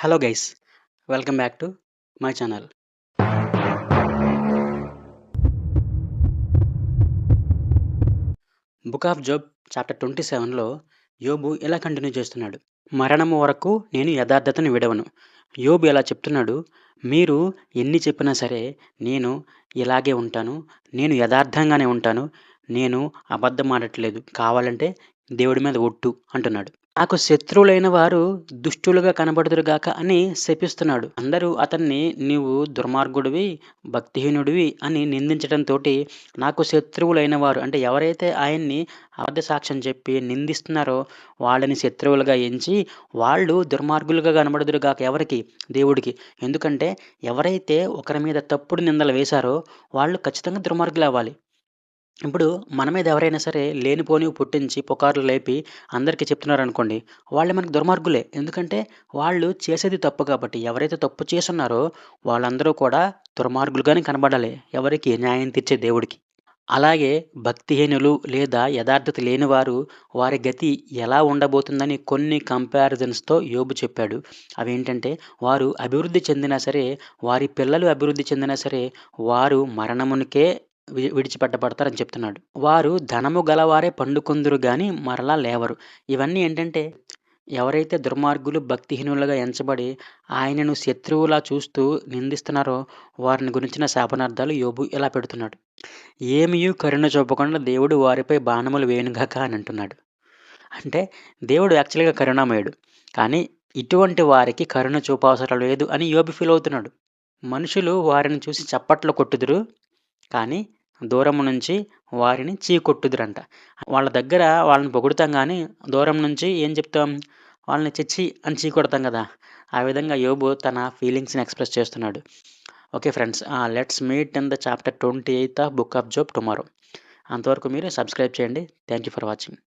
Hello guys, welcome back to my channel. Book of Job chapter 27లో యోబు ఇలా continue చేస్తున్నాడు. మరణము వరకు నేను యథార్థతను విడవను. యోబు ఇలా చెప్తున్నాడు, మీరు ఎన్ని చెప్పినా సరే నేను ఇలాగే ఉంటాను. నేను యథార్థంగానే ఉంటాను. నేను అబద్ధం ఆడట్లేదు. కావాలంటే దేవుడి మీద ఒట్టు అంటున్నాడు. నాకు శత్రువులైన వారు దుష్టులుగా కనబడుదురుగాక అని శపిస్తున్నాడు. అందరూ అతన్ని నీవు దుర్మార్గుడివి, భక్తిహీనుడివి అని నిందించడంతోటి నాకు శత్రువులైన వారు అంటే ఎవరైతే ఆయన్ని అబద్ధ సాక్ష్యం చెప్పి నిందిస్తున్నారో వాళ్ళని శత్రువులుగా ఎంచి వాళ్ళు దుర్మార్గులుగా కనబడుదురుగాక ఎవరికి? దేవుడికి. ఎందుకంటే ఎవరైతే ఒకరి మీద తప్పుడు నిందలు వేశారో వాళ్ళు ఖచ్చితంగా దుర్మార్గులవ్వాలి. ఇప్పుడు మన మీద ఎవరైనా సరే లేనిపోనివి పుట్టించి, పుకార్లు లేపి అందరికీ చెప్తున్నారనుకోండి, వాళ్ళు మనకు దుర్మార్గులే. ఎందుకంటే వాళ్ళు చేసేది తప్పు కాబట్టి. ఎవరైతే తప్పు చేసున్నారో వాళ్ళందరూ కూడా దుర్మార్గులుగానే కనబడాలి. ఎవరికి? న్యాయం తీర్చే దేవుడికి. అలాగే భక్తిహీనులు లేదా యథార్థత లేనివారు వారి గతి ఎలా ఉండబోతుందని కొన్ని కంపారిజన్స్‌తో యోబు చెప్పాడు. అవేంటంటే వారు అభివృద్ధి చెందినా సరే, వారి పిల్లలు అభివృద్ధి చెందినా సరే, వారు మరణమునికే విడిచిపెట్టబడతారని చెప్తున్నాడు. వారు ధనము గలవారే పండుకొందురు గాని మరలా లేవరు. ఇవన్నీ ఏంటంటే ఎవరైతే దుర్మార్గులు, భక్తిహీనులుగా ఎంచబడి ఆయనను శత్రువులా చూస్తూ నిందిస్తున్నారో వారిని గురించిన శాపనార్థాలు యోబు ఇలా పెడుతున్నాడు. ఏమియు కరుణ చూపకుండా దేవుడు వారిపై బాణములు వేయునుగాక అని అంటున్నాడు. అంటే దేవుడు యాక్చువల్‌గా కరుణామయుడు. కానీ ఇటువంటి వారికి కరుణ చూపవసరం లేదు అని యోబు ఫీల్ అవుతున్నాడు. మనుషులు వారిని చూసి చప్పట్లు కొట్టుదురు. కానీ దూరం నుంచి వారిని చీకొట్టుదురంట. వాళ్ళ దగ్గర వాళ్ళని పొగుడుతాం గానీ, దూరం నుంచి ఏం చెప్తాం? వాళ్ళని ఛీ! అని చీకొడతాం గదా! ఆ విధంగా యోబు తన ఫీలింగ్స్‌ని ఎక్స్‌ప్రెస్ చేస్తున్నాడు. Okay friends. Let's meet in the chapter 28 of book of Job tomorrow. అంతవరకు మీరు సబ్స్క్రైబ్ చేయండి. Thank you for watching.